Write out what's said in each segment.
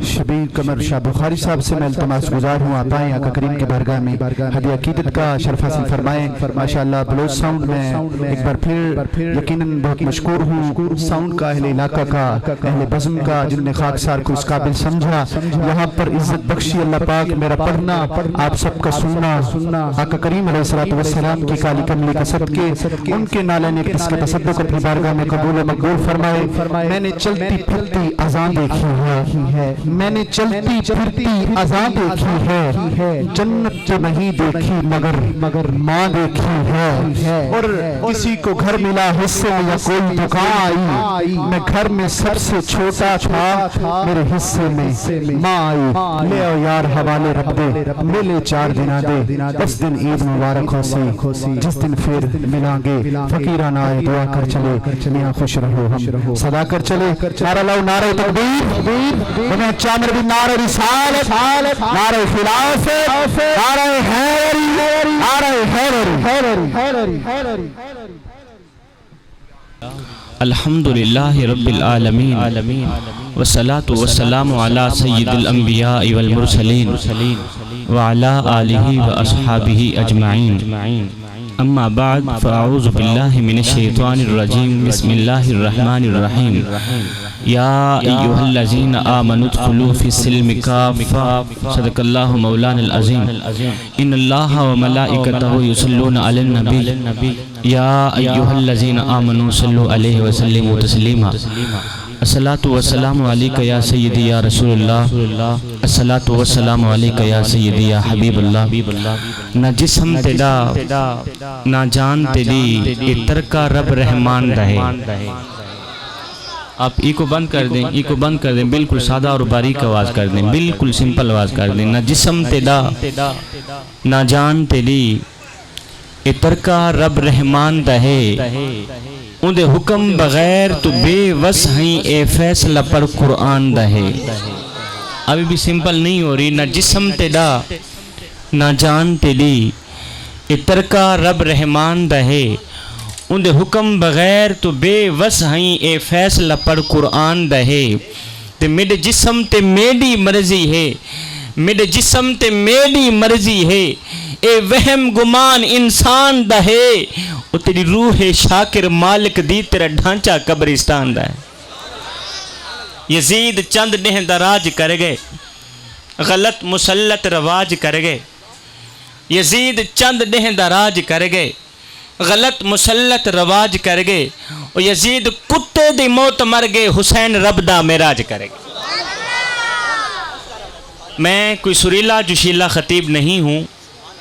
شبیر قمر شاہ بخاری صاحب سے میں التماس گزار ہوں آپ آئیں آقا کریم کے بارگاہ میں ہدیہ عقیدت کا شرف حاصل فرمائیں۔ ماشاءاللہ بلوچ ساؤنڈ میں ایک بار پھر یقیناً بہت مشکور ہوں ساؤنڈ کا، اہل علاقہ کا، اہل بزم کا، جن نے خاکسار کو اس قابل سمجھا۔ یہاں پر عزت بخشی اللہ پاک، میرا پڑھنا آپ سب کا سننا، آقا کریم علیہ السلام کی کالی کملی کے صدقے ان کے نالے نے اس کے تصدق اپنی بارگاہ میں قبول و مقبول فرمائے۔ میں نے چلتی پھرتی اذان دیکھی ہے، میں نے چلتی پھرتی اذان دیکھی ہے، جنت تو نہیں دیکھی مگر ماں دیکھی ہے۔ اور کسی کو گھر ملا حصے میں یا کوئی دکان آئی، میں گھر میں سب سے چھوٹا تھا، میرے حصے میں ماں آئی۔ لے او یار حوالے رب دے، ملے 4 دن دے، اس دن عید مبارک ہو سی، جس دن پھر ملیں گے فقیران آئے دعا کر چلے، میاں خوش رہو ہم صدا کر چلے۔ نعرہ لو نعرہ تکبیر، ہمیں چامر بھی نعرہ رسالت، نعرہ خلافت، نعرہ حیدری، نعرہ حیدری۔ الحمدللہ رب العالمین والصلاة والسلام علی سید الانبیاء والمرسلین وعلی آلہ واصحابہ اجمعین، اما بعد فاعوذ باللہ من الشیطان الرجیم، بسم اللہ الرحمن الرحیم۔ یا ایہا الذین آمنوا ادخلوا فی السلم کافہ، صدق اللہ مولانا العظیم۔ ان اللہ وملائکتہ یصلون علی النبی، یا ایہا الذین آمنوا صلوا علیہ وسلموا تسلیما۔ الصلاۃ والسلام علیک یا سیدی یا رسول اللہ، الصلاۃ والسلام علیک یا سیدی یا حبیب اللہ۔ نہ جسم تیرا نہ جان تیری، اتر کا رب رحمان رہے۔ آپ ای کو بند کر دیں، ای کو بند کر دیں، بالکل سادہ اور باریک آواز کر دیں، بالکل سمپل آواز کر دیں۔ نہ جسم تیرا نہ جان تیری، اتر کا رب رحمان رہے، اندے حکم بغیر تو بے وس ہیں، اے فیصلہ پر قرآن رہے۔ ابھی بھی سمپل نہیں ہو رہی۔ نہ جسم تیرا نہ جان تیری، اتر کا رب رحمان رہے، اندے حکم بغیر تو بے وس ہیں، اے فیصلہ پر قرآن رہے۔ تے میرے جسم تے میری مرضی ہے، میرے جسم تے میری مرضی ہے، اے وہم گمان انسان رہے، او تیری روح شاکر مالک دی، تیرا ڈھانچہ قبرستان رہے۔ یزید چند نہ دراج کر گئے، غلط مسلط رواج کر گئے۔ یزید چند نہ دراج کر گئے، غلط مسلط رواج کر گئے، اور یزید کتے دی موت مر گئے، حسین رب دا معراج کر گئے۔ میں کوئی سریلا جوشیلا خطیب نہیں ہوں،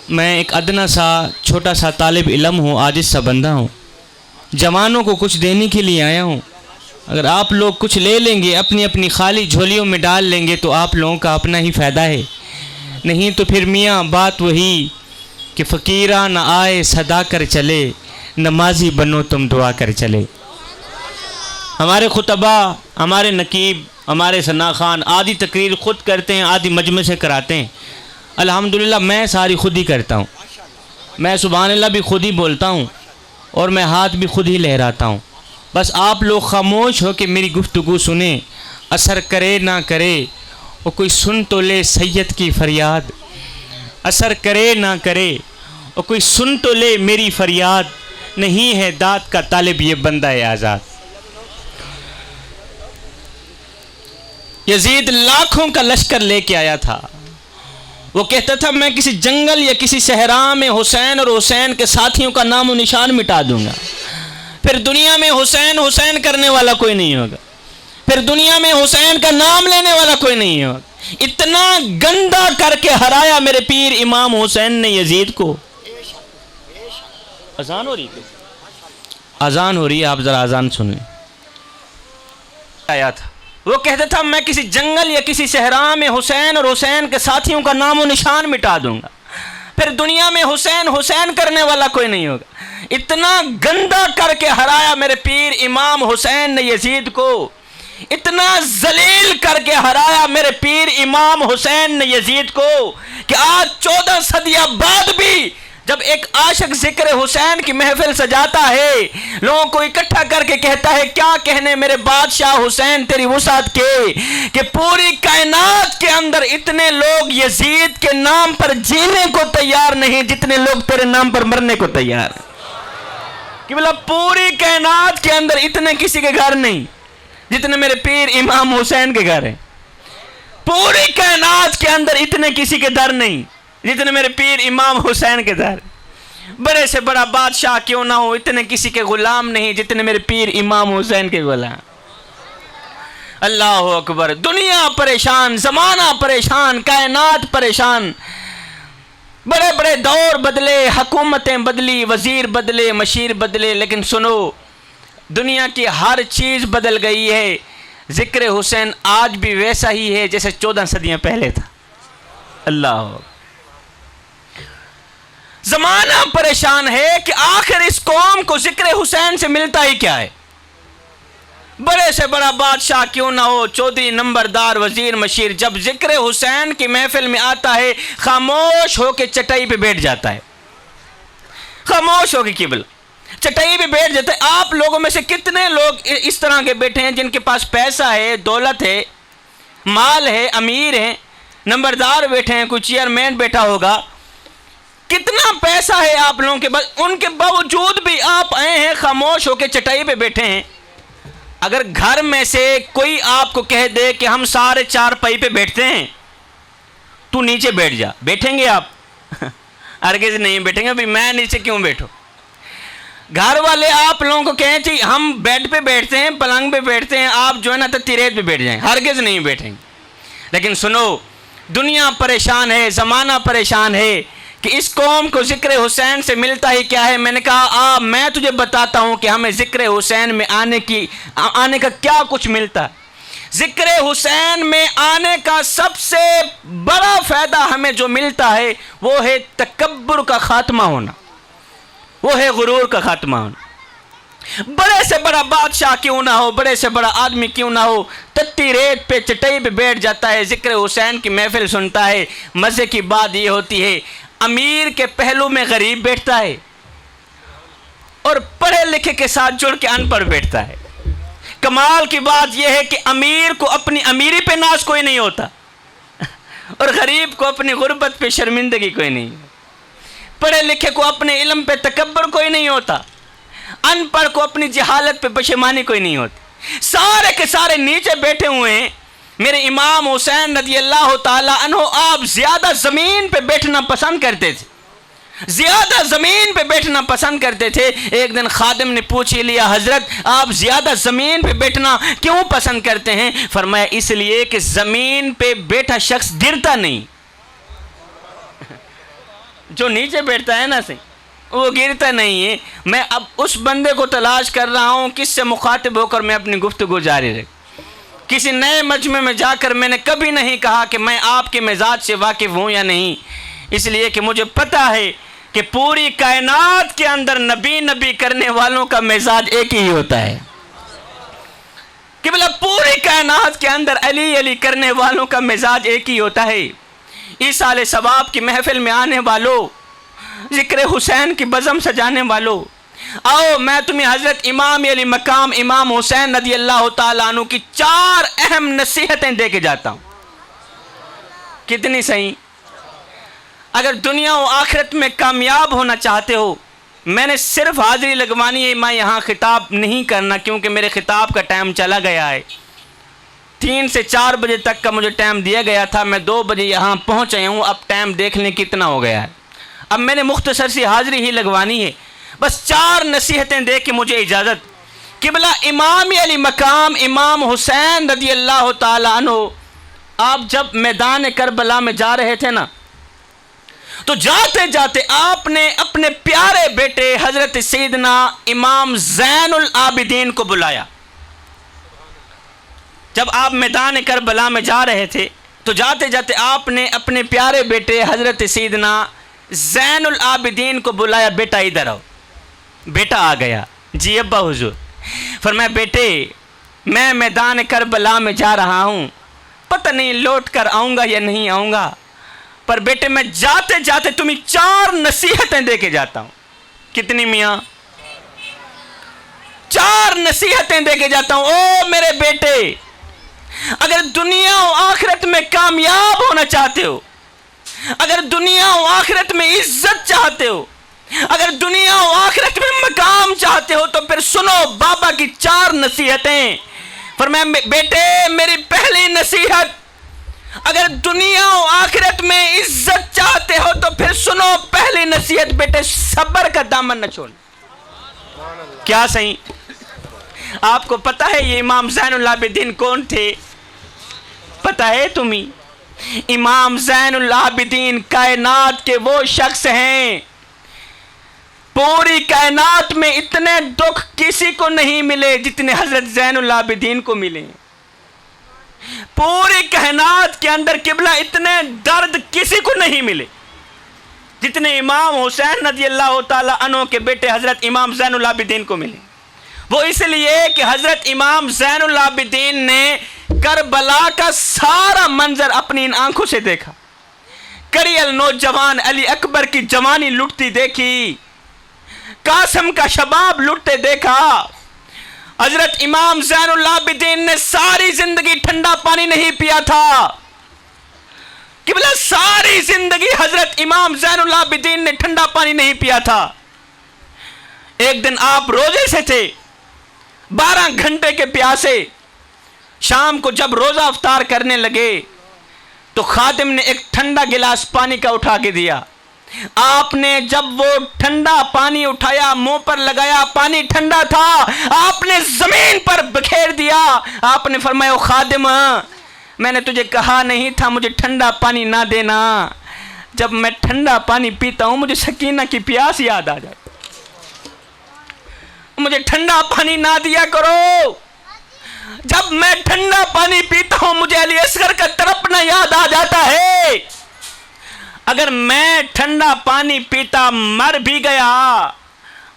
میں ایک ادنا سا چھوٹا سا طالب علم ہوں، عاجز سا بندہ ہوں، جوانوں کو کچھ دینے کے لیے آیا ہوں۔ اگر آپ لوگ کچھ لے لیں گے، اپنی اپنی خالی جھولیوں میں ڈال لیں گے، تو آپ لوگوں کا اپنا ہی فائدہ ہے، نہیں تو پھر میاں بات وہی کہ فقیرہ نہ آئے صدا کر چلے، نمازی بنو تم دعا کر چلے۔ ہمارے خطبہ، ہمارے نقیب، ہمارے ثنا خان آدھی تقریر خود کرتے ہیں، آدھی مجمع سے کراتے ہیں۔ الحمدللہ میں ساری خود ہی کرتا ہوں، میں سبحان اللہ بھی خود ہی بولتا ہوں، اور میں ہاتھ بھی خود ہی لہراتا ہوں۔ بس آپ لوگ خاموش ہو کہ میری گفتگو سنیں، اثر کرے نہ کرے، وہ کوئی سن تو لے سید کی فریاد، اثر کرے نہ کرے، وہ کوئی سن تو لے میری فریاد، نہیں ہے داد کا طالب یہ بندہ آزاد۔ یزید لاکھوں کا لشکر لے کے آیا تھا، وہ کہتا تھا میں کسی جنگل یا کسی صحرا میں حسین اور حسین کے ساتھیوں کا نام و نشان مٹا دوں گا، پھر دنیا میں حسین حسین کرنے والا کوئی نہیں ہوگا، پھر دنیا میں حسین کا نام لینے والا کوئی نہیں ہوگا۔ اتنا گندا کر کے ہرایا میرے پیر امام حسین نے یزید کو۔ اذان ہو رہی ہے، اذان ہو رہی ہے، آپ ذرا اذان سن لیں۔ آیا تھا، وہ کہتا تھا میں کسی جنگل یا کسی صحرا میں حسین اور حسین کے ساتھیوں کا نام و نشان مٹا دوں گا، پھر دنیا میں حسین حسین کرنے والا کوئی نہیں ہوگا۔ اتنا گندا کر کے ہرایا میرے پیر امام حسین نے یزید کو، اتنا ذلیل کر کے ہرایا میرے پیر امام حسین نے یزید کو، کہ آج 14 صدیاں بعد بھی جب ایک عاشق ذکر حسین کی محفل سجاتا ہے، لوگوں کو اکٹھا کر کے کہتا ہے کیا کہنے میرے بادشاہ حسین تیری وسعت کے، کہ پوری کائنات کے اندر اتنے لوگ یزید کے نام پر جینے کو تیار نہیں جتنے لوگ تیرے نام پر مرنے کو تیار ہیں۔ کہ بلا پوری کائنات کے اندر اتنے کسی کے گھر نہیں جتنے میرے پیر امام حسین کے گھر ہیں، پوری کائنات کے اندر اتنے کسی کے در نہیں جتنے میرے پیر امام حسین کے در۔ بڑے سے بڑا بادشاہ کیوں نہ ہو اتنے کسی کے غلام نہیں جتنے میرے پیر امام حسین کے غلام۔ اللہ اکبر۔ دنیا پریشان، زمانہ پریشان، کائنات پریشان، بڑے بڑے دور بدلے، حکومتیں بدلی، وزیر بدلے، مشیر بدلے، لیکن سنو دنیا کی ہر چیز بدل گئی ہے، ذکر حسین آج بھی ویسا ہی ہے جیسے 14 صدیاں پہلے تھا۔ اللہ، زمانہ پریشان ہے کہ آخر اس قوم کو ذکر حسین سے ملتا ہی کیا ہے؟ بڑے سے بڑا بادشاہ کیوں نہ ہو، چودھری، نمبردار، وزیر، مشیر، جب ذکر حسین کی محفل میں آتا ہے خاموش ہو کے چٹائی پہ بیٹھ جاتا ہے، خاموش ہو کے قبلہ چٹائی پہ بیٹھ جاتا ہے۔ آپ لوگوں میں سے کتنے لوگ اس طرح کے بیٹھے ہیں جن کے پاس پیسہ ہے، دولت ہے، مال ہے، امیر ہیں، نمبردار بیٹھے ہیں، کوئی چیئرمین بیٹھا ہوگا، کتنا پیسہ ہے آپ لوگوں کے پاس، ان کے باوجود بھی آپ آئے ہیں خاموش ہو کے چٹائی پہ بیٹھے ہیں۔ اگر گھر میں سے کوئی آپ کو کہہ دے کہ ہم سارے چارپائی پہ بیٹھتے ہیں تو نیچے بیٹھ جا، بیٹھیں گے آپ؟ ہرگز نہیں بیٹھیں گے۔ بھی میں نیچے کیوں بیٹھوں؟ گھر والے آپ لوگوں کو کہیں چاہیے ہم بیڈ پہ بیٹھتے ہیں، پلنگ پہ بیٹھتے ہیں، آپ جو ہے نا تیریت پہ بیٹھ جائیں، ہرگز نہیں بیٹھیں گے۔ لیکن سنو دنیا پریشان ہے، زمانہ پریشان ہے کہ اس قوم کو ذکر حسین سے ملتا ہی کیا ہے۔ میں نے کہا میں تجھے بتاتا ہوں کہ ہمیں ذکر حسین میں آنے کا کیا کچھ ملتا ہے۔ ذکر حسین میں آنے کا سب سے بڑا فائدہ ہمیں جو ملتا ہے وہ ہے تکبر کا خاتمہ ہونا، وہ ہے غرور کا خاتمہ ہونا۔ بڑے سے بڑا بادشاہ کیوں نہ ہو، بڑے سے بڑا آدمی کیوں نہ ہو، تتی ریت پہ چٹائی پہ بیٹھ جاتا ہے، ذکر حسین کی محفل سنتا ہے۔ مزے کی بات یہ ہوتی ہے امیر کے پہلو میں غریب بیٹھتا ہے اور پڑھے لکھے کے ساتھ جڑ کے ان پڑھ بیٹھتا ہے۔ کمال کی بات یہ ہے کہ امیر کو اپنی امیری پہ ناز کوئی نہیں ہوتا اور غریب کو اپنی غربت پہ شرمندگی کوئی نہیں، پڑھے لکھے کو اپنے علم پہ تکبر کوئی نہیں ہوتا، ان پڑھ کو اپنی جہالت پہ پشیمانی کوئی نہیں ہوتی۔ سارے کے سارے نیچے بیٹھے ہوئے ہیں۔ میرے امام حسین رضی اللہ تعالیٰ عنہ آپ زیادہ زمین پہ بیٹھنا پسند کرتے تھے، زیادہ زمین پہ بیٹھنا پسند کرتے تھے۔ ایک دن خادم نے پوچھ لیا حضرت آپ زیادہ زمین پہ بیٹھنا کیوں پسند کرتے ہیں؟ فرمایا اس لیے کہ زمین پہ بیٹھا شخص گرتا نہیں، جو نیچے بیٹھتا ہے نا وہ گرتا نہیں ہے۔ میں اب اس بندے کو تلاش کر رہا ہوں کس سے مخاطب ہو کر میں اپنی گفتگو جاری رکھ۔ کسی نئے مجمع میں جا کر میں نے کبھی نہیں کہا کہ میں آپ کے مزاج سے واقف ہوں یا نہیں، اس لیے کہ مجھے پتہ ہے کہ پوری کائنات کے اندر نبی نبی کرنے والوں کا مزاج ایک ہی ہوتا ہے، کہ بلا پوری کائنات کے اندر علی علی کرنے والوں کا مزاج ایک ہی ہوتا ہے۔ ایصال ثواب کی محفل میں آنے والوں، ذکر حسین کی بزم سجانے والوں، آؤ میں تمہیں حضرت امام علی مقام امام حسین رضی اللہ تعالیٰ عنہ کی 4 اہم نصیحتیں دے کے جاتا ہوں۔ کتنی صحیح؟ اگر دنیا و آخرت میں کامیاب ہونا چاہتے ہو، میں نے صرف حاضری لگوانی ہے، میں یہاں خطاب نہیں کرنا کیونکہ میرے خطاب کا ٹائم چلا گیا ہے۔ 3 سے 4 بجے تک کا مجھے ٹائم دیا گیا تھا، میں 2 بجے یہاں پہنچ آیا ہوں، اب ٹائم دیکھ لیں کتنا ہو گیا ہے۔ اب میں نے مختصر سی حاضری ہی لگوانی ہے، بس 4 نصیحتیں دے کے مجھے اجازت۔ قبلہ امام علی مقام امام حسین رضی اللہ تعالیٰ عنہ آپ جب میدان کربلا میں جا رہے تھے نا، تو جاتے جاتے آپ نے اپنے پیارے بیٹے حضرت سیدنا امام زین العابدین کو بلایا۔ جب آپ میدان کربلا میں جا رہے تھے تو جاتے جاتے آپ نے اپنے پیارے بیٹے حضرت سیدنا زین العابدین کو بلایا، بیٹا ادھر آؤ۔ بیٹا آ گیا، جی ابا حضور۔ فرمایا بیٹے میں میدان کربلا میں جا رہا ہوں، پتہ نہیں لوٹ کر آؤں گا یا نہیں آؤں گا، پر بیٹے میں جاتے جاتے تمہیں 4 نصیحتیں دے کے جاتا ہوں. کتنی میاں؟ 4 نصیحتیں دے کے جاتا ہوں. او میرے بیٹے، اگر دنیا و آخرت میں کامیاب ہونا چاہتے ہو، اگر دنیا و آخرت میں عزت چاہتے ہو، اگر دنیا و آخرت میں مقام چاہتے ہو، تو پھر سنو بابا کی 4 نصیحتیں. فرمایا بیٹے میری پہلی نصیحت، اگر دنیا و آخرت میں عزت چاہتے ہو تو پھر سنو پہلی نصیحت بیٹے، صبر کا دامن نہ چھوڑ. کیا صحیح؟ آپ کو پتہ ہے یہ امام زین العابدین کون تھے؟ پتہ ہے تمہیں؟ امام زین العابدین کائنات کے وہ شخص ہیں، پوری کائنات میں اتنے دکھ کسی کو نہیں ملے جتنے حضرت زین العابدین کو ملے. پوری کائنات کے اندر قبلہ اتنے درد کسی کو نہیں ملے جتنے امام حسین رضی اللہ تعالیٰ عنہ کے بیٹے حضرت امام زین العابدین کو ملے. وہ اس لیے کہ حضرت امام زین العابدین نے کربلا کا سارا منظر اپنی ان آنکھوں سے دیکھا. کریل نوجوان علی اکبر کی جوانی لٹتی دیکھی، قاسم کا شباب لٹتے دیکھا. حضرت امام زین العابدین نے ساری زندگی ٹھنڈا پانی نہیں پیا تھا. قبلہ ساری زندگی حضرت امام زین العابدین نے ٹھنڈا پانی نہیں پیا تھا. ایک دن آپ روزے سے تھے، 12 گھنٹے کے پیاسے. شام کو جب روزہ افطار کرنے لگے تو خادم نے ایک ٹھنڈا گلاس پانی کا اٹھا کے دیا. آپ نے جب وہ ٹھنڈا پانی اٹھایا، منہ پر لگایا، پانی ٹھنڈا تھا، آپ نے زمین پر بکھیر دیا. آپ نے فرمایا خادم میں نے تجھے کہا نہیں تھا مجھے ٹھنڈا پانی نہ دینا، جب میں ٹھنڈا پانی پیتا ہوں مجھے سکینہ کی پیاس یاد آ جاتی، مجھے ٹھنڈا پانی نہ دیا کرو. جب میں ٹھنڈا پانی پیتا ہوں مجھے علی اصغر کا تڑپنا یاد آ جاتا ہے. اگر میں ٹھنڈا پانی پیتا مر بھی گیا،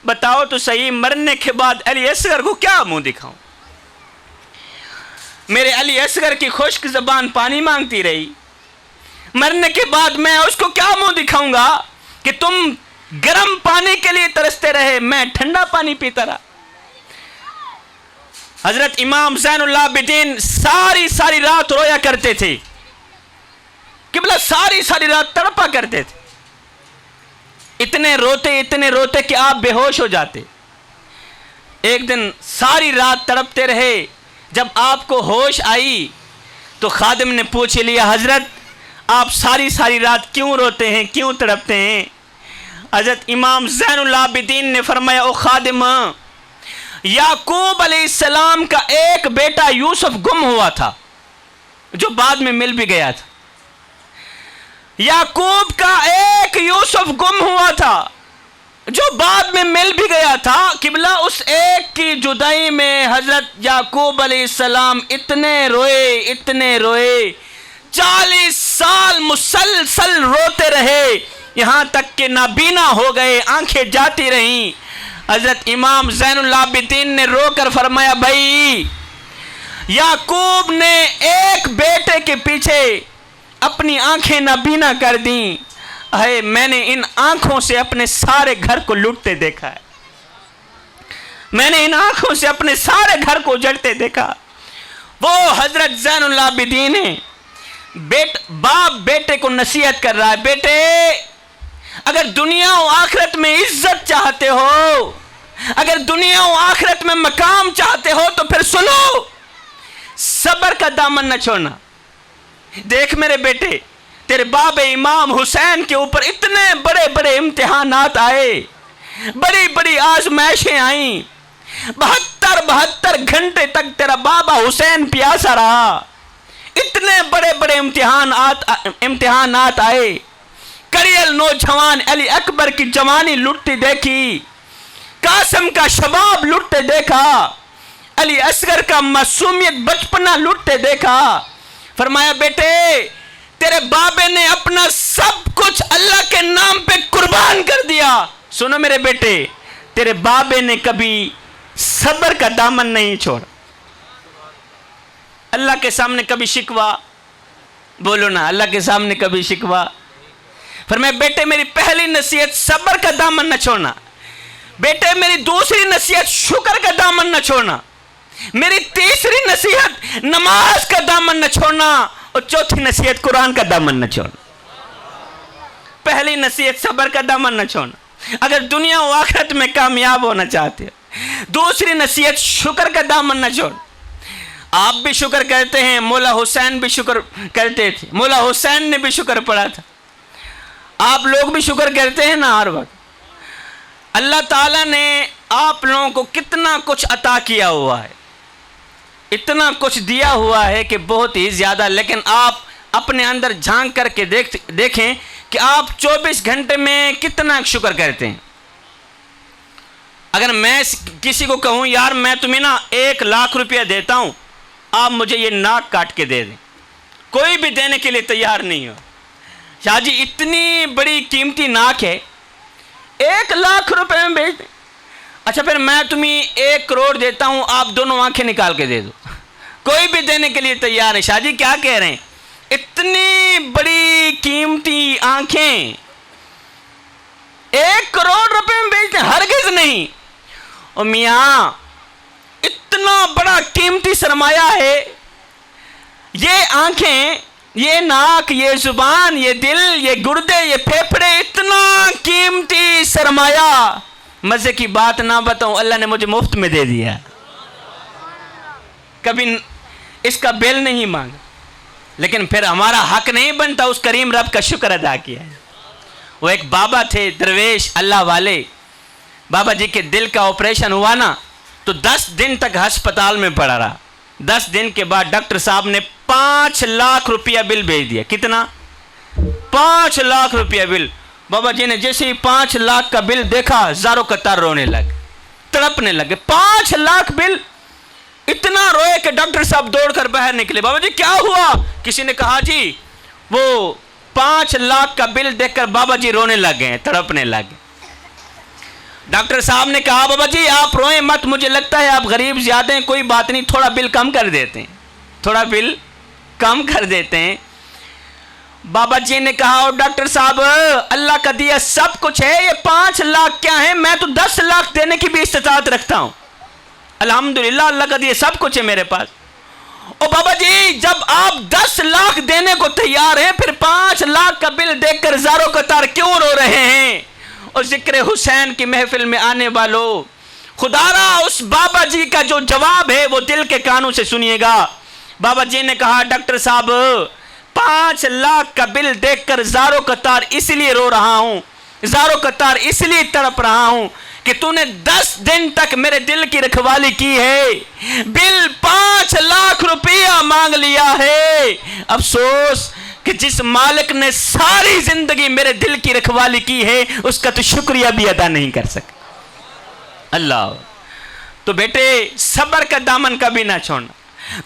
بتاؤ تو صحیح مرنے کے بعد علی اصغر کو کیا منہ دکھاؤں؟ میرے علی اصغر کی خشک زبان پانی مانگتی رہی، مرنے کے بعد میں اس کو کیا منہ دکھاؤں گا کہ تم گرم پانی کے لیے ترستے رہے، میں ٹھنڈا پانی پیتا رہا. حضرت امام زین العابدین ساری رات رویا کرتے تھے، قبلہ ساری رات تڑپا کرتے تھے. اتنے روتے کہ آپ بے ہوش ہو جاتے. ایک دن ساری رات تڑپتے رہے، جب آپ کو ہوش آئی تو خادم نے پوچھ لیا حضرت آپ ساری رات کیوں روتے ہیں، کیوں تڑپتے ہیں؟ حضرت امام زین العابدین نے فرمایا او خادم، یعقوب علیہ السلام کا ایک بیٹا یوسف گم ہوا تھا جو بعد میں مل بھی گیا تھا. یعقوب کا ایک یوسف گم ہوا تھا جو بعد میں مل بھی گیا تھا. قبلہ اس ایک کی جدائی میں حضرت یعقوب علیہ السلام اتنے روئے 40 سال مسلسل روتے رہے، یہاں تک کہ نابینا ہو گئے، آنکھیں جاتی رہیں. حضرت امام زین العابدین نے رو کر فرمایا بھائی یعقوب نے ایک بیٹے کے پیچھے اپنی آنکھیں نابینا کر دیں، ہے میں نے ان آنکھوں سے اپنے سارے گھر کو لوٹتے دیکھا ہے، میں نے ان آنکھوں سے اپنے سارے گھر کو اجڑتے دیکھا. وہ حضرت زین العابدین ہیں، باپ بیٹے کو نصیحت کر رہا ہے، بیٹے اگر دنیا و آخرت میں عزت چاہتے ہو، اگر دنیا و آخرت میں مقام چاہتے ہو تو پھر سنو صبر کا دامن نہ چھوڑنا. دیکھ میرے بیٹے تیرے باب امام حسین کے اوپر اتنے بڑے امتحانات آئے، بڑی آزمائشیں آئیں، 72 گھنٹے تک تیرا بابا حسین پیاسا رہا، اتنے بڑے امتحانات آئے. کریل نوجوان علی اکبر کی جوانی لٹتی دیکھی، قاسم کا شباب لٹتے دیکھا، علی اصغر کا معصومیت بچپنا لٹتے دیکھا. فرمایا بیٹے تیرے بابے نے اپنا سب کچھ اللہ کے نام پہ قربان کر دیا. سنو میرے بیٹے تیرے بابے نے کبھی صبر کا دامن نہیں چھوڑا. اللہ کے سامنے کبھی شکوہ بولو نا، اللہ کے سامنے کبھی شکوہ فرمایا بیٹے میری پہلی نصیحت صبر کا دامن نہ چھوڑنا، بیٹے میری دوسری نصیحت شکر کا دامن نہ چھوڑنا، میری تیسری نصیحت نماز کا دامن نہ چھوڑنا، اور چوتھی نصیحت قرآن کا دامن نہ چھوڑنا۔ پہلی نصیحت صبر کا دامن نہ چھوڑنا اگر دنیا و آخرت میں کامیاب ہونا چاہتے ہو۔ دوسری نصیحت شکر کا دامن نہ چھوڑنا۔ آپ بھی شکر کرتے ہیں، مولا حسین بھی شکر کرتے تھے، مولا حسین نے بھی شکر پڑھا تھا، آپ لوگ بھی شکر کرتے ہیں نا ہر وقت۔ اللہ تعالیٰ نے آپ لوگوں کو کتنا کچھ عطا کیا ہوا ہے، اتنا کچھ دیا ہوا ہے کہ بہت ہی زیادہ، لیکن آپ اپنے اندر جھانک کر کے دیکھیں کہ آپ 24 گھنٹے میں کتنا شکر کرتے ہیں۔ اگر میں کسی کو کہوں یار میں تمہیں نا 1 لاکھ روپیہ دیتا ہوں، آپ مجھے یہ ناک کاٹ کے دے دیں، کوئی بھی دینے کے لیے تیار نہیں ہو۔ شاہ جی اتنی بڑی قیمتی ناک ہے، 1 لاکھ روپے میں بیچ دیں۔ اچھا پھر میں تمہیں 1 کروڑ دیتا ہوں، آپ دونوں آنکھیں نکال کے دے دو، کوئی بھی دینے کے لیے تیار ہے۔ شاہ جی کیا کہہ رہے ہیں، اتنی بڑی قیمتی آنکھیں 1 کروڑ روپے میں بیچ دیں، ہرگز نہیں۔ اور میاں اتنا بڑا قیمتی سرمایہ ہے، یہ آنکھیں، یہ ناک، یہ زبان، یہ دل، یہ گردے، یہ پھیپھڑے، اتنا قیمتی سرمایہ، مزے کی بات نہ بتاؤں اللہ نے مجھے مفت میں دے دیا، کبھی اس کا بل نہیں مانگا، لیکن پھر ہمارا حق نہیں بنتا اس کریم رب کا شکر ادا کیا ہے۔ وہ ایک بابا تھے درویش اللہ والے، بابا جی کے دل کا آپریشن ہوا نا تو 10 دن تک ہسپتال میں پڑا رہا۔ 10 دن کے بعد ڈاکٹر صاحب نے 5 لاکھ روپیہ بل بھیج دیا۔ کتنا؟ 5 لاکھ روپیہ بل۔ بابا جی نے جیسے ہی 5 لاکھ کا بل دیکھا زاروں قطار رونے لگے، تڑپنے لگے۔ 5 لاکھ بل، اتنا روئے کہ ڈاکٹر صاحب دوڑ کر باہر نکلے۔ بابا جی کیا ہوا؟ کسی نے کہا جی وہ 5 لاکھ کا بل دیکھ کر بابا جی رونے لگے، تڑپنے لگے۔ ڈاکٹر صاحب نے کہا بابا جی آپ روئیں مت، مجھے لگتا ہے آپ غریب زیادہ ہیں، کوئی بات نہیں، تھوڑا بل کم کر دیتے ہیں، تھوڑا بل کم کر دیتے ہیں۔ بابا جی نے کہا اور ڈاکٹر صاحب اللہ کا دیا سب کچھ ہے، یہ 5 لاکھ کیا ہے، میں تو 10 لاکھ دینے کی بھی استطاعت رکھتا ہوں، الحمدللہ اللہ کا دیا سب کچھ ہے میرے پاس۔ اور بابا جی جب آپ 10 لاکھ دینے کو تیار ہیں پھر 5 لاکھ کا بل دیکھ کر زاروں قطار کیوں رو رہے ہیں؟ اور ذکر حسین کی محفل میں آنے والوں، خدا را اس بابا جی کا جو جواب ہے وہ دل کے کانوں سے سنیے گا۔ بابا جی نے کہا ڈاکٹر صاحب 5 لاکھ کا بل دیکھ کر زاروں قطار اس لیے رو رہا ہوں، زاروں قطار اس لیے تڑپ رہا ہوں کہ تو نے 10 دن تک میرے دل کی رکھوالی کی ہے، بل 5 لاکھ روپیہ مانگ لیا ہے۔ افسوس کہ جس مالک نے ساری زندگی میرے دل کی رکھوالی کی ہے اس کا تو شکریہ بھی ادا نہیں کر سکا۔ اللہ تو بیٹے صبر کا دامن کبھی نہ چھوڑنا،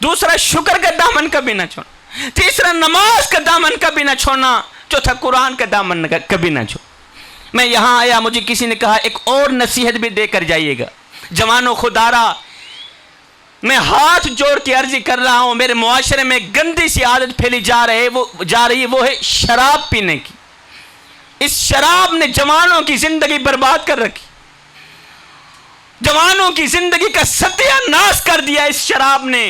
دوسرا شکر کا دامن کبھی نہ چھوڑنا، تیسرا نماز کا دامن کبھی نہ چھوڑنا، چوتھا قرآن کا دامن کبھی نہ چھوڑنا۔ میں یہاں آیا، مجھے کسی نے کہا ایک اور نصیحت بھی دے کر جائیے گا۔ جوانوں خدارا میں ہاتھ جوڑ کے عرضی کر رہا ہوں، میرے معاشرے میں گندی سی عادت پھیلی جا رہی ہے، وہ ہے شراب پینے کی۔ اس شراب نے جوانوں کی زندگی برباد کر رکھی، جوانوں کی زندگی کا ستیہ ناش کر دیا اس شراب نے۔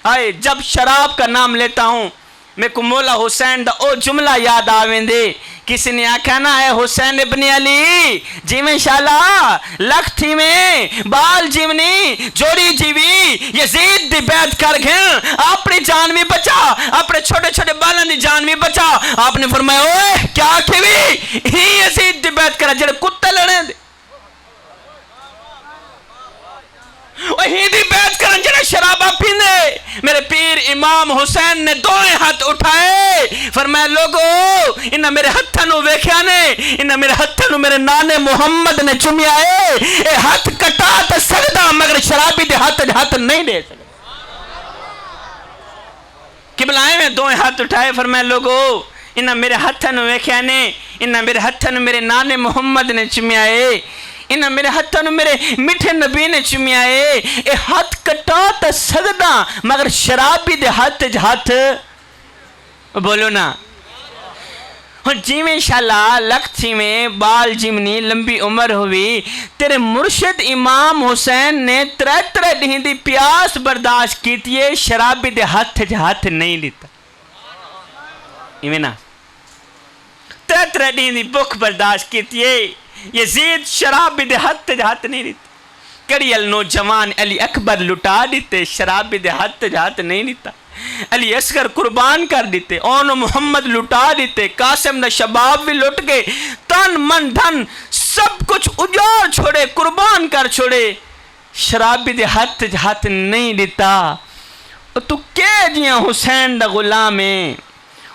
آئے جب شراب کا نام لیتا ہوں میں کو مولا حسین دا او جملہ یاد آویں دے، کسی نے آکھا نا ہے حسین ابن علی جی میں شالا لکھ تھی میں بال جیونی جوڑی جیوی یزید دی بیعت کر گھن اپنی جان میں بچا، اپنے چھوٹے چھوٹے بالوں دی جان میں بچا۔ آپ نے فرمایا اوے کیا کھوی ہی یزید دی بیعت کرا جڑے کتے لڑیں دے، وہی دی بیعت کرن جڑے شرابہ پیندے۔ میرے پیر امام حسین نے دوئے ہاتھ اٹھائے، فرمایا لوگو انہاں میرے ہتھنوں ویکھیا نے، انہاں میرے ہتھنوں میرے نانے محمد نے چومیا ہے، اے ہاتھ کٹا تے سجدہ مگر شرابی دے ہاتھ نہیں دے سکتا۔ قبلائیں میں دوئے ہاتھ اٹھائے، فرمایا لوگو انہاں میرے ہتھنوں ویکھیا نے، انہاں میرے ہتھنوں میرے نانے محمد نے چومیا ہے، انہاں میرے ہتھنوں میرے میٹھے نبی نے چومیا ہے، اے ہاتھ کٹا تے سجدہ مگر شرابی دے ہاتھ بولو نا۔ جیویں شالا لکھتی میں بال جمنی لمبی عمر ہوئی تیرے مرشد امام حسین نے ترے دن دی پیاس برداشت کیتی ہے شرابی دے ہاتھ نہیں لیتا ایویں نا ترے دن دی بھوک برداشت کیتی ہے یزید شرابی دے ہاتھ نہیں لیتا کڑی نوجوان علی اکبر لٹا دیتے شرابی دے ہاتھ نہیں لیتا علی اصغر قربان کر دیتے اون محمد لٹا دیتے قاسم دا شباب بھی لٹ گئے تن من دھن سب کچھ اجاڑ چھوڑے قربان کر چھوڑے شرابی دے ہاتھ نہیں دیتا تو کہ جیاں حسین دا غلام ہے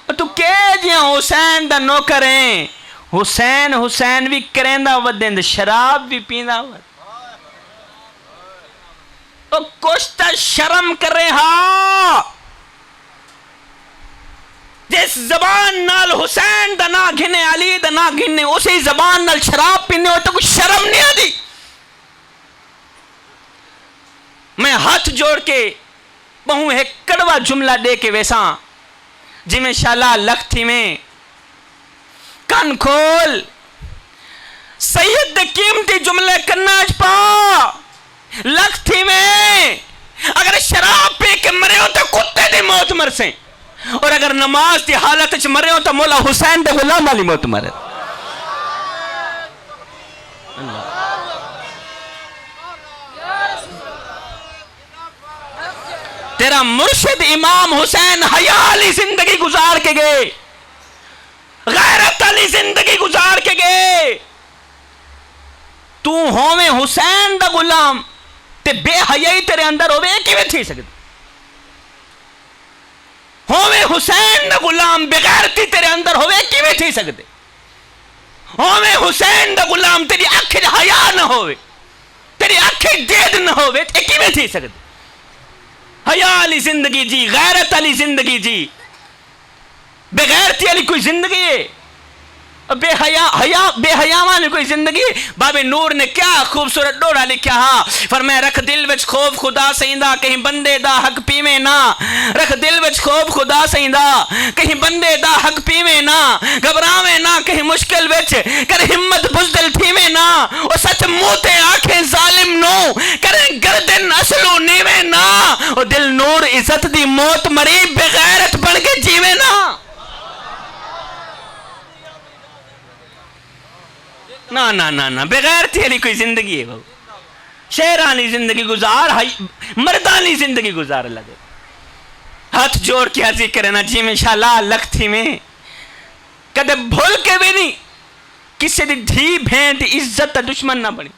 تو کہ جیاں حسین دا نوکر ہیں حسین بھی کریں دا ودن شراب بھی پینا ود تو کچھ تا شرم کرے ہاں جس زبان نال حسین دا نا گھنے علی دا نا گھنے اسی زبان نال شراب پینے ہو تو کچھ شرم نہیں آدھی میں ہاتھ جوڑ کے بہوں ایک کڑوا جملہ دے کے ویسا جی میں شالا لکھتی میں کن کھول سید قیمتی جملے کناج پا لکھتی میں اگر شراب پی کے مرے ہو تو کتے دی موت مر سے اور اگر نماز دی حالت چ مرے ہو تو مولا حسین دے غلام والی موت مرے تیرا مرشد امام حسین حیا علی زندگی گزار کے گئے غیرت علی زندگی گزار کے گئے تو ہوویں حسین دا غلام تے بے حیائی تیرے اندر ہووے کیویں تھی سکدی ہوویں حسین دا غلام بغیرتی تیرے اندر ہووے کیویں تھی سکدے ہوویں حسین دا غلام تیری اکھ حیا نہ ہووے تیری اکھ دید نہ ہووے تے کیویں تھی سکدے حیا علی زندگی جی غیرت علی زندگی جی بغیرتی علی کوئی زندگی ہے بے حیا والی کوئی زندگی باب نور نے کیا خوبصورت ڈوڑا لکھا ہاں فرمایا رکھ دل وچ خوف خدا سیندا کہیں بندے دا حق پیویں نہ رکھ دل وچ خوف خدا سیندا کہیں بندے دا حق پیویں نہ گھبراویں نہ کہیں مشکل وچ کر ہمت بزدل تھیویں نہ او سچ منہ تے آنکھیں ظالم نو کریں گردن اصلو نیویں نہ او دل نور عزت دی موت مری بغیرت بن کے جیویں نہ نا بغیرتی علی کوئی زندگی ہے وہ شہرانی زندگی گزار مردانی زندگی گزار لگے ہاتھ جوڑ کے عزیز کرنا جی میں شالا لکھتی میں کدے بھول کے بھی نہیں کسی دی دھی بھین دی عزت تا دشمن نہ بنی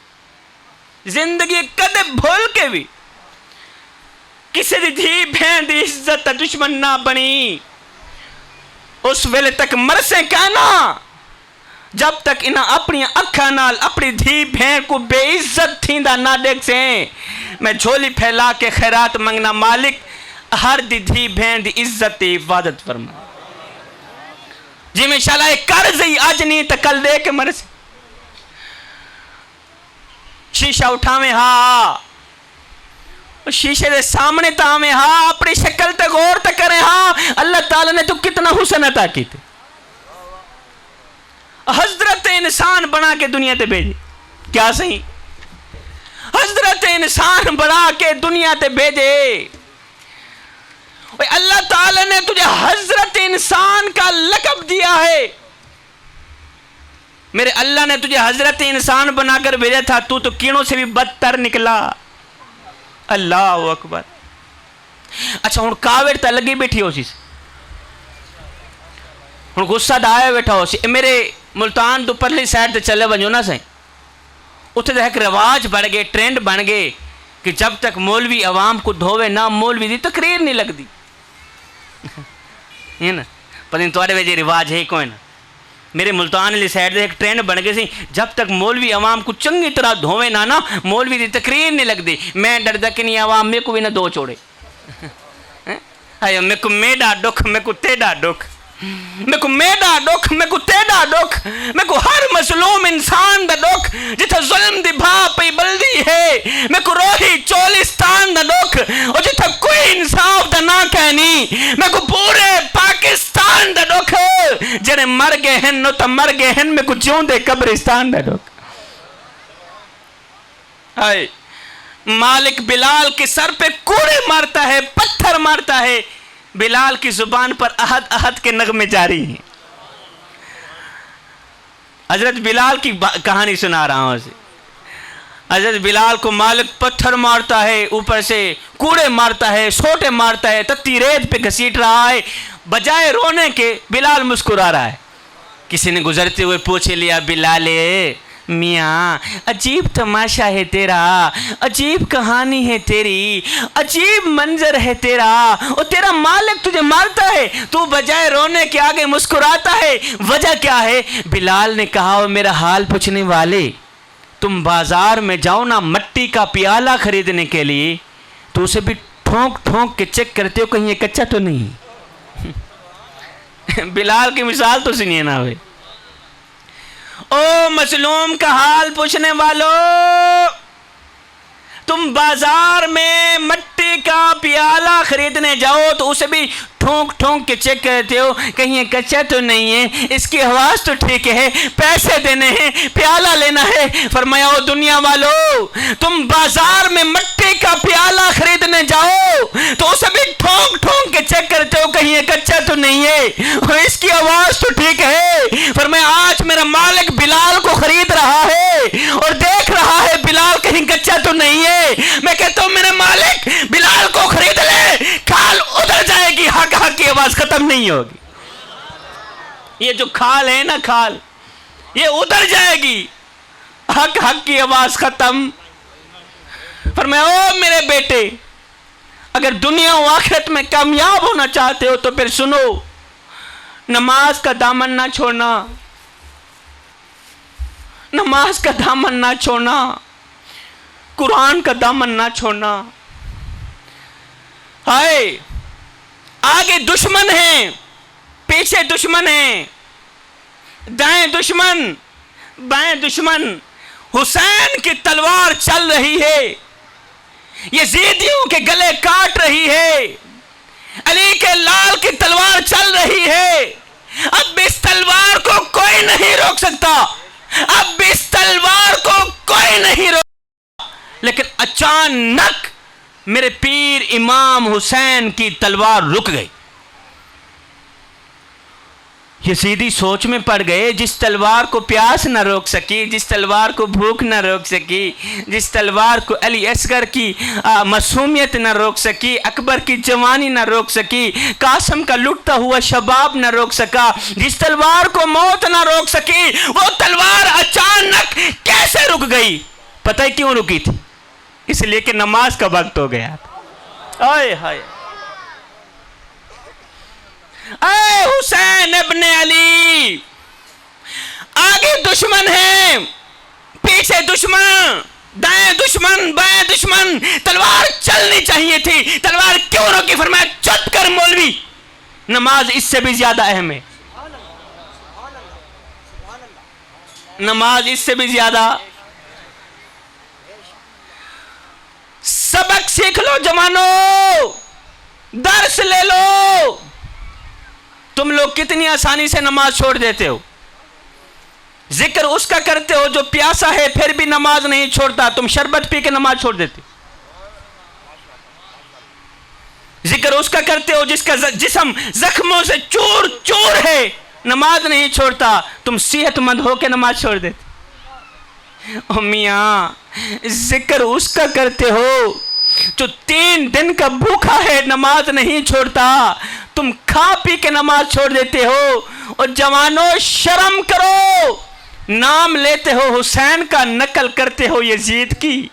زندگی کدے بھول کے بھی کسی دی دھی بھین دی عزت تا دشمن نہ بنی اس ویلے تک مرسیں کہنا جب تک انہاں اپنی اکھاں نال اپنی دھی بہن کو بے عزت تھیندا نہ دیکھ سیں میں جھولی پھیلا کے خیرات منگنا مالک ہر دی دھی بہن دی عزت دی حفاظت فرما جی میں شالا ایک قرض ہی آج نہیں تو کل دے کے مرے سے شیشہ اٹھاویں ہاں شیشے دے سامنے تاویں ہاں اپنی شکل تے غور تے کریں ہاں اللہ تعالیٰ نے تو کتنا حسن عطا کی تھے حضرت انسان بنا کے دنیا تے بھیجے کیا صحیح حضرت انسان بنا کے دنیا تے بھیجے اللہ تعالیٰ نے تجھے حضرت انسان کا لقب دیا ہے میرے اللہ نے تجھے حضرت انسان بنا کر بھیجا تھا تو کیڑوں سے بھی بدتر نکلا اللہ اکبر اچھا ہوں کاوڑ تا لگی بیٹھی ہو سی ہوں غصہ دایا بیٹھا ہو سی میرے ملتان تو پرلی سائڈ تے چلے ونجو نہ سہیں اتھے تو ایک رواج بڑھ گئے ٹرینڈ بن گئے کہ جب تک مولوی عوام کو دھوے نہ مولوی دی تقریر نہیں لگ دی یہ نا پتہ نہیں توڑے وجہ رواج ہے کوئی نا میرے ملتان علی سائڈ دے ایک ٹرینڈ بن گئے سی جب تک مولوی عوام کو چنگی طرح دھوے نہ مولوی دی تقریر نہیں لگ دی میں ڈر دا کہ نہیں عوام میں کو بھی نہ دو چھوڑے میں کو میڈا ڈکھ میں کو تیڈا ڈکھ میں کو میڈا ڈکھ میں کو تیڈا ڈکھ میں کو ہر مظلوم انسان دا ڈکھ جتھا ظلم دی بھا پئی بلدی ہے میں کو روحی چولستان دا ڈکھ اور جتھا کوئی انصاف دا نہ کہنی میں کو پورے پاکستان دا ڈکھ جنہیں مر گئے ہیں نو تو مر گئے ہیں میں کچھ جون دے قبرستان دے لوگ. مالک بلال کے سر پہ کوڑے مارتا ہے, پتھر مارتا ہے. بلال کی زبان پر احد احد کے نغمے جاری ہیں. حضرت بلال کی کہانی سنا رہا ہوں اسے. حضرت بلال کو مالک پتھر مارتا ہے, اوپر سے کوڑے مارتا ہے, سوٹے مارتا ہے, تتی ریت پہ گھسیٹ رہا ہے. بجائے رونے کے بلال مسکرا رہا ہے. کسی نے گزرتے ہوئے پوچھ لیا, بلال میاں عجیب تماشا ہے تیرا, عجیب کہانی ہے تیری, عجیب منظر ہے تیرا, اور تیرا مالک تجھے مارتا ہے, تو بجائے رونے کے آگے مسکراتا ہے, وجہ کیا ہے؟ بلال نے کہا, وہ میرا حال پوچھنے والے, تم بازار میں جاؤ نا مٹی کا پیالہ خریدنے کے لیے, تو اسے بھی ٹھونک ٹھونک کے چیک کرتے ہو کہیں یہ کچا تو نہیں. بلال کی مثال تو سنیے نا بھائی. او مظلوم کا حال پوچھنے والو, تم بازار میں مٹی کا پیالہ خریدنے جاؤ تو اسے بھی ٹھونک ٹھونک کے چیک کرتے ہو کہیں یہ کچا تو نہیں ہے, اس کی آواز تو ٹھیک ہے, پیسے دینے ہیں, پیالہ لینا ہے. فرمایا, او دنیا والو, تم بازار میں مٹی کا پیالہ خریدنے جاؤ تو اسے بھی ٹھونک ٹھونک کے چیک کرتے ہو کہیں یہ کچا تو نہیں ہے, اور اس کی آواز تو ٹھیک ہے. فرمایا, آج میرا مالک بلال کو خرید رہا ہے اور دیکھ رہا ہے بلال کہیں کچا تو نہیں ہے. میں کہتا ہوں میرے مالک بلال کو خرید لے, کھال ادھر جائے گی, حق حق کی آواز ختم نہیں ہوگی. یہ جو کھال ہے نا کھال, یہ ادھر جائے گی, حق حق کی آواز ختم. فرمایا, او میرے بیٹے, اگر دنیا و آخرت میں کامیاب ہونا چاہتے ہو تو پھر سنو, نماز کا دامن نہ چھوڑنا, نماز کا دامن نہ چھوڑنا, قرآن کا دامن نہ چھوڑنا. ہائے, آگے دشمن ہیں, پیچھے دشمن ہیں, دائیں دشمن, بائیں دشمن. حسین کی تلوار چل رہی ہے, یزیدیوں کے گلے کاٹ رہی ہے, علی کے لال کی تلوار چل رہی ہے. اب اس تلوار کو کوئی نہیں روک سکتا, اب اس تلوار کو کوئی نہیں روک. لیکن اچانک میرے پیر امام حسین کی تلوار رک گئی. یزیدی سوچ میں پڑ گئے, جس تلوار کو پیاس نہ روک سکی, جس تلوار کو بھوک نہ روک سکی, جس تلوار کو علی اصغر کی معصومیت نہ روک سکی, اکبر کی جوانی نہ روک سکی, قاسم کا لٹتا ہوا شباب نہ روک سکا, جس تلوار کو موت نہ روک سکی, وہ تلوار اچانک کیسے رک گئی؟ پتہ ہے کیوں رکی تھی؟ اس لیے کہ نماز کا وقت ہو گیا. آئے ہائے, اے حسین ابن علی, آگے دشمن ہیں, پیچھے دشمن, دائیں دشمن, بائیں دشمن. تلوار چلنی چاہیے تھی, تلوار کیوں روکی؟ فرمایا, چپ کر مولوی, نماز اس سے بھی زیادہ اہم ہے, نماز اس سے بھی زیادہ. سبق سیکھ لو جوانو, درس لے لو. تم لوگ کتنی آسانی سے نماز چھوڑ دیتے ہو. ذکر اس کا کرتے ہو جو پیاسا ہے پھر بھی نماز نہیں چھوڑتا, تم شربت پی کے نماز چھوڑ دیتے. ذکر اس کا کرتے ہو جس کا جسم زخموں سے چور چور ہے, نماز نہیں چھوڑتا, تم صحت مند ہو کے نماز چھوڑ دیتے. او میاں, ذکر اس کا کرتے ہو جو 3 دن کا بھوکا ہے, نماز نہیں چھوڑتا, تم کھا پی کے نماز چھوڑ دیتے ہو. اور جوانوں شرم کرو, نام لیتے ہو حسین کا, نقل کرتے ہو یزید کی.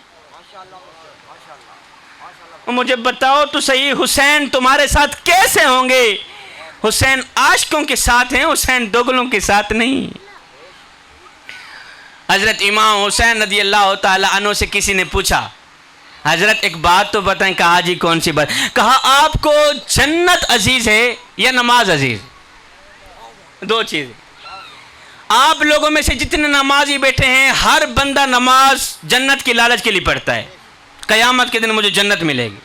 مجھے بتاؤ تو صحیح, حسین تمہارے ساتھ کیسے ہوں گے؟ حسین عاشقوں کے ساتھ ہیں, حسین دوگلوں کے ساتھ نہیں. حضرت امام حسین رضی اللہ تعالی عنہ سے کسی نے پوچھا, حضرت ایک بات تو بتائیں. کہا جی کون سی بات؟ کہا آپ کو جنت عزیز ہے یا نماز عزیز؟ 2 چیزیں. آپ لوگوں میں سے جتنے نمازی بیٹھے ہیں, ہر بندہ نماز جنت کی لالچ کے لیے پڑھتا ہے, قیامت کے دن مجھے جنت ملے گی.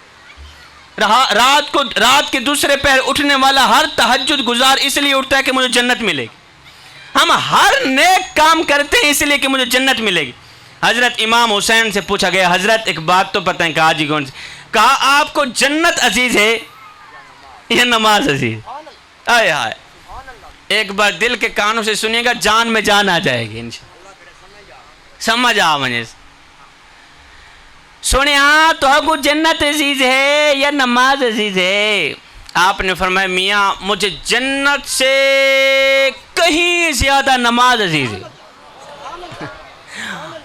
رات کے دوسرے پہر اٹھنے والا ہر تہجد گزار اس لیے اٹھتا ہے کہ مجھے جنت ملے گی. ہم ہر نیک کام کرتے ہیں اس لیے کہ مجھے جنت ملے گی. حضرت امام حسین سے پوچھا گیا حضرت ایک بات تو پتہ ہے. کہا جی کون سی؟ کہا آپ کو جنت عزیز ہے یا نماز عزیز؟ آئے ہائے، ایک بار دل کے کانوں سے سنیے گا، جان میں جان آ جائے گی سمجھ آ مجھے. سونے تو کو جنت عزیز ہے یا نماز عزیز ہے؟ آپ نے فرمایا میاں مجھے جنت سے کہیں زیادہ نماز عزیز ہے.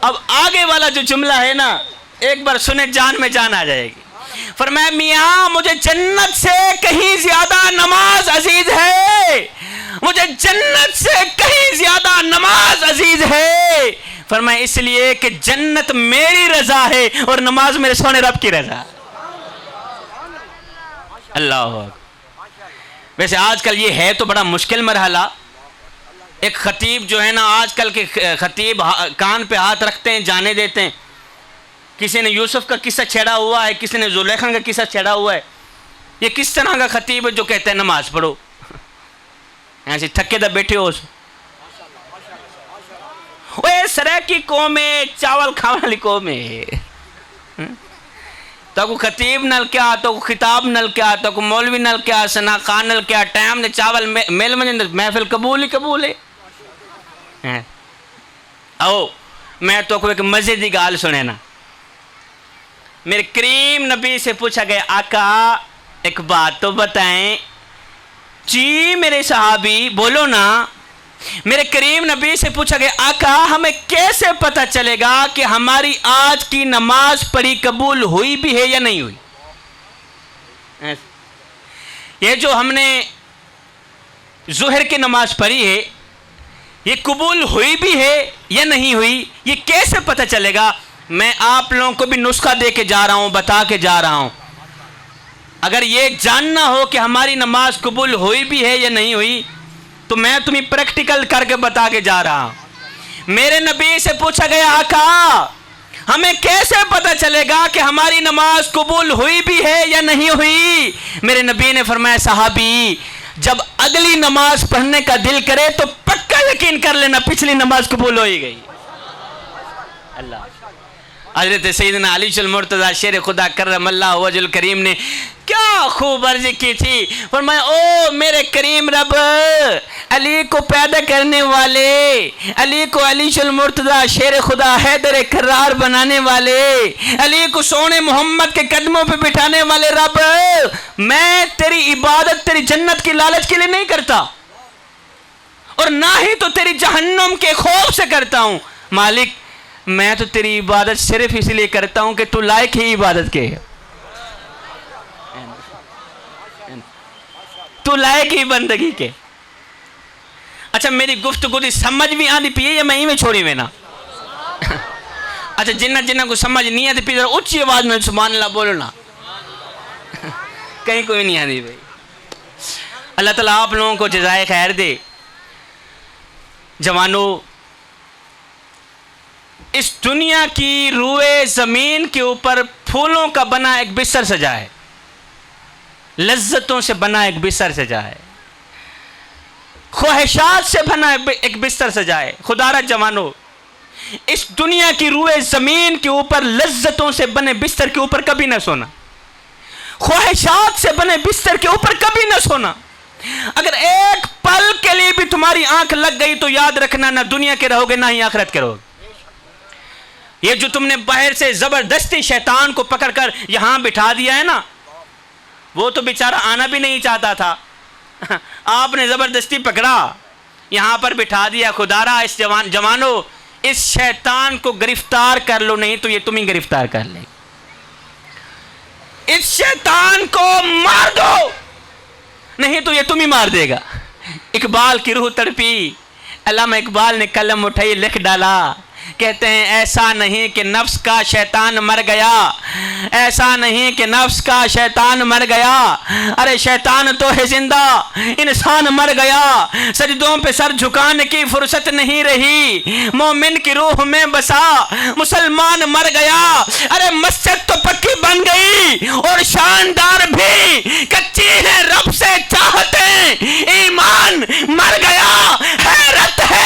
اب آگے والا جو جملہ ہے نا ایک بار سنے، جان میں جان آ جائے گی. فرمایا میاں مجھے جنت سے کہیں زیادہ نماز عزیز ہے، مجھے جنت سے کہیں زیادہ نماز عزیز ہے. فرمایا اس لیے کہ جنت میری رضا ہے اور نماز میرے سونے رب کی رضا. اللہ اکبر. ویسے آج کل یہ ہے تو بڑا مشکل مرحلہ. ایک خطیب جو ہے نا، آج کل کے خطیب کان پہ ہاتھ رکھتے ہیں، جانے دیتے ہیں. کسی نے یوسف کا قصہ چھیڑا ہوا ہے، کسی نے زلیخا کا قصہ چھیڑا ہوا ہے. یہ کس طرح کا خطیب ہے جو کہتے ہیں نماز پڑھو؟ ایسے تھکے دا بیٹھے ہو. سریکی قوم ہے، چاول کھانے والی قوم ہے. تو کو خطیب نل کیا، تو کو خطاب نل کیا، تو کو مولوی نل کیا، سنا خان نل کیا، ٹائم نے چاول میل میں محفل قبول ہی قبول ہے. او میں تو کو ایک مزے دی گال سنے نا. میرے کریم نبی سے پوچھا گیا آقا ایک بات تو بتائیں. جی میرے صحابی بولو نا. میرے کریم نبی سے پوچھا گیا آقا ہمیں کیسے پتہ چلے گا کہ ہماری آج کی نماز پڑھی قبول ہوئی بھی ہے یا نہیں ہوئی؟ یہ جو ہم نے ظہر کی نماز پڑھی ہے یہ قبول ہوئی بھی ہے یا نہیں ہوئی، یہ کیسے پتہ چلے گا؟ میں آپ لوگوں کو بھی نسخہ دے کے جا رہا ہوں، بتا کے جا رہا ہوں. اگر یہ جاننا ہو کہ ہماری نماز قبول ہوئی بھی ہے یا نہیں ہوئی تو میں تمہیں پریکٹیکل کر کے بتا کے جا رہا ہوں. میرے نبی سے پوچھا گیا آقا ہمیں کیسے پتہ چلے گا کہ ہماری نماز قبول ہوئی بھی ہے یا نہیں ہوئی؟ میرے نبی نے فرمایا صحابی جب اگلی نماز پڑھنے کا دل کرے تو پکا یقین کر لینا پچھلی نماز قبول ہوئی گئی. اللہ. حضرت سیدنا علی المرتضی شیر خدا کرم اللہ وجہ الکریم نے کیا خوب عرض کی تھی. فرمایا او میرے کریم رب، علی کو پیدا کرنے والے، علی کو علی المرتضی شیر خدا حیدر کرار بنانے والے، علی کو سونے محمد کے قدموں پہ بٹھانے والے رب، میں تیری عبادت تیری جنت کی لالچ کے لیے نہیں کرتا اور نہ ہی تو تیری جہنم کے خوف سے کرتا ہوں. مالک میں تو تیری عبادت صرف اس لیے کرتا ہوں کہ تو لائق ہی عبادت کے ہے، تو لائق ہی بندگی کے. اچھا میری گفتگو دی سمجھ بھی آدھی پیے یا میں ہی میں چھوڑی میں نا؟ اچھا جنہ کو سمجھ نہیں آتی پھر اونچی آواز میں سبحان اللہ بولو نا. کہیں کوئی نہیں آتی بھائی. اللہ تعالیٰ آپ لوگوں کو جزائے خیر دے. جوانوں اس دنیا کی روئے زمین کے اوپر پھولوں کا بنا ایک بستر سجا ہے، لذتوں سے بنا ایک بستر سجا ہے، خواہشات سے بنا ایک بستر سجا ہے. خدا را جوانو اس دنیا کی روئے زمین کے اوپر لذتوں سے بنے بستر کے اوپر کبھی نہ سونا، خواہشات سے بنے بستر کے اوپر کبھی نہ سونا. اگر ایک پل کے لیے بھی تمہاری آنکھ لگ گئی تو یاد رکھنا نہ دنیا کے رہو گے نہ ہی آخرت کے رہو گے. یہ جو تم نے باہر سے زبردستی شیطان کو پکڑ کر یہاں بٹھا دیا ہے نا، وہ تو بیچارہ آنا بھی نہیں چاہتا تھا، آپ نے زبردستی پکڑا یہاں پر بٹھا دیا. خدا را اس جوانوں اس شیطان کو گرفتار کر لو، نہیں تو یہ تم ہی گرفتار کر لے. اس شیطان کو مار دو، نہیں تو یہ تم ہی مار دے گا. اقبال کی روح تڑپی، علامہ اقبال نے قلم اٹھائی لکھ ڈالا، کہتے ہیں ایسا نہیں کہ نفس کا شیطان مر گیا، ایسا نہیں کہ نفس کا شیطان مر گیا، ارے شیطان تو ہے زندہ، انسان مر گیا، سجدوں پہ سر جھکانے کی فرصت نہیں رہی، مومن کی روح میں بسا مسلمان مر گیا، ارے مسجد تو پکی بن گئی اور شاندار بھی کچی ہے رب سے چاہتے، ایمان مر گیا، حیرت ہے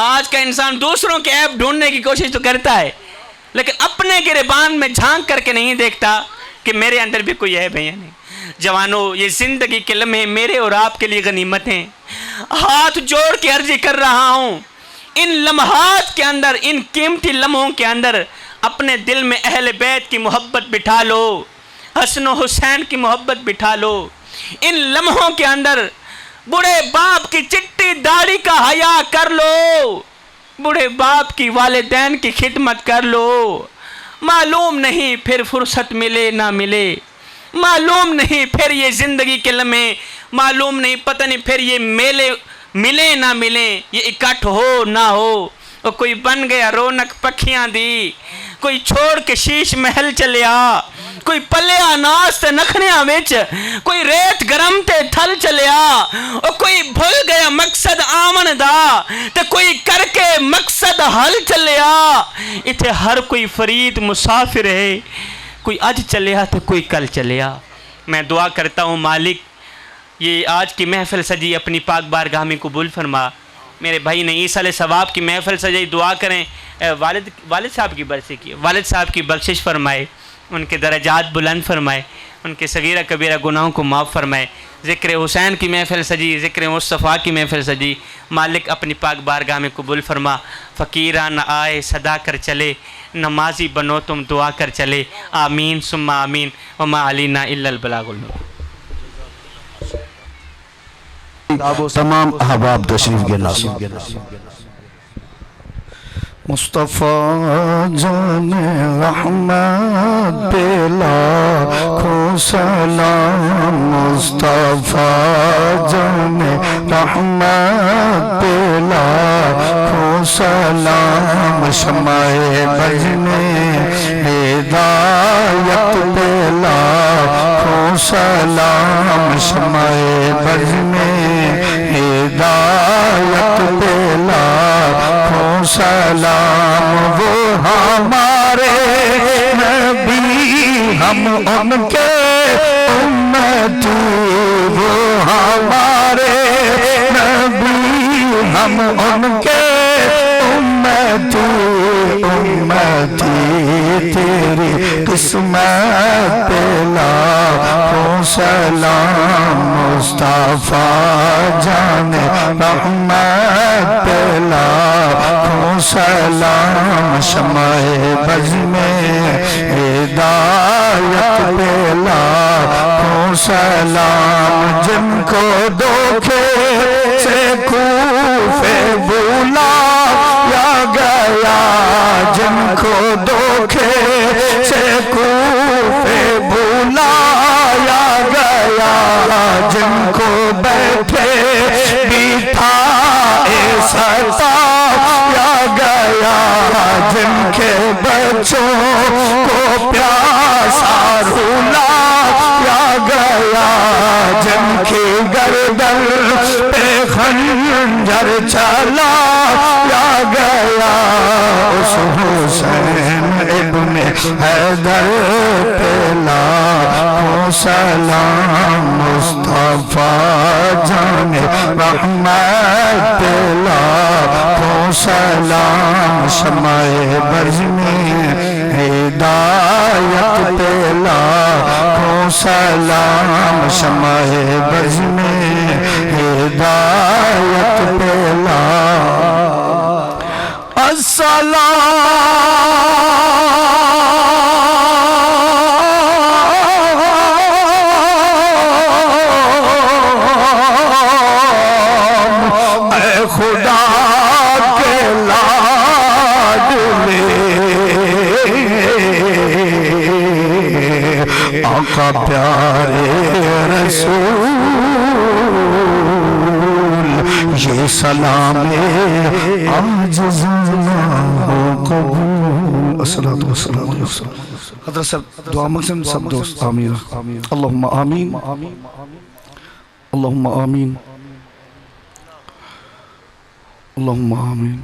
آج کا انسان دوسروں کے عیب ڈھونڈنے کی کوشش تو کرتا ہے لیکن اپنے گریبان میں جھانک کر کے نہیں دیکھتا کہ میرے اندر بھی کوئی عیب ہے یا نہیں۔ جوانوں، یہ زندگی کے لمحے میرے اور آپ کے لیے غنیمت ہیں۔ ہاتھ جوڑ کے عرض کر رہا ہوں، ان لمحات کے اندر، ان قیمتی لمحوں کے اندر اپنے دل میں اہل بیت کی محبت بٹھا لو، حسن و حسین کی محبت بٹھا لو۔ ان لمحوں کے اندر بوڑھے باپ کی چٹی داڑھی کا حیا کر لو، بوڑھے باپ کی والدین کی خدمت کر لو۔ معلوم نہیں پھر فرصت ملے نہ ملے، معلوم نہیں پھر یہ زندگی کے لمحے، معلوم نہیں پتہ نہیں پھر یہ میلے ملے نہ ملیں، یہ اکٹھ ہو نہ ہو۔ اور کوئی بن گیا رونق پکھیاں دی، کوئی چھوڑ کے شیش محل چلیا، کوئی پلیا ناس تے نخریاں وچ، کوئی ریت گرم تے تھل چلیا، اور کوئی بھول گیا مقصد آمن دا تے کوئی کر کے مقصد حل چلیا۔ اتھے ہر کوئی فرید مسافر ہے، کوئی اج چلیا تو کوئی کل چلیا۔ میں دعا کرتا ہوں مالک یہ آج کی محفل سجی اپنی پاک بارگاہ میں قبول فرما۔ میرے بھائی نے عیسیٰ ثواب کی محفل سجائی، دعا کریں والد صاحب کی برسی کی، والد صاحب کی بخشش فرمائے، ان کے درجات بلند فرمائے، ان کے صغیرہ کبیرہ گناہوں کو معاف فرمائے۔ ذکر حسین کی محفل سجی، ذکر مصطفیٰ کی محفل سجی، مالک اپنی پاک بارگاہ میں قبول فرما۔ فقیران آئے صدا کر چلے، نمازی بنو تم دعا کر چلے، آمین ثم آمین، وما علینا الا البلاغ المبین۔ تمام احباب تشریف کے ناصر مصطفیٰ جان رحمت پہ لاکھوں سلام، مصطفیٰ جان رحمت پہ لاکھوں سلام، شمع بجنے ہدایت پہ لاکھوں سلام، شمع بجنے ہدایت پہ لاکھوں سلام۔ وہ ہمارے نبی ہم ان کے امتی، وہ ہمارے نبی ہم ان کے امتی، امتی تیری قسمت پہ لاکھوں سلام، مصطفیٰ جان رحمت پہ لاکھوں سلام، شمع بز میں ہدایت پہ لاکھوں سلام، جن کو دھوکے سے کوفے بولا یا گیا، جن کو دھوکے سے کوفے بولا یا گیا، جن کو بیٹھے بٹھائے ستایا گیا، جن کے بچوں کو پیاسا رلایا گیا، جن کی گردن پہ خنجر چلایا گیا، اس حسین ابن حیدر پہ لاکھوں سلام، مصطفیٰ جان رحمت پہ لاکھوں سلام، شمع برز میں ہدایت پہ لاکھوں سلام، شمع برز میں ہدایت پہ لاکھوں السلام۔ اے خدا کے لاڈلے آقا پیارے رسول، یہ سلام عاجزانہ ہو قبول۔ الصلاۃ والسلام۔ حضرت صاحب دعا مقصد سب دوست آمین۔ اللہم آمین، اللہم آمین، اللہم آمین،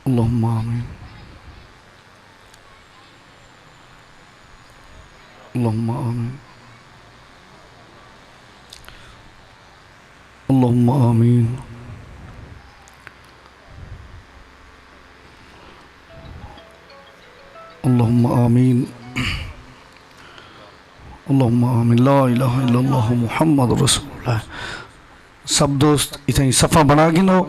اللہم آمین، اللہم آمین، اللہم آمین. اللہم آمین. اللہم آمین. لا الہ الا اللہ محمد رسول اللہ. سب دوست اتنی صفحہ بنا گنو.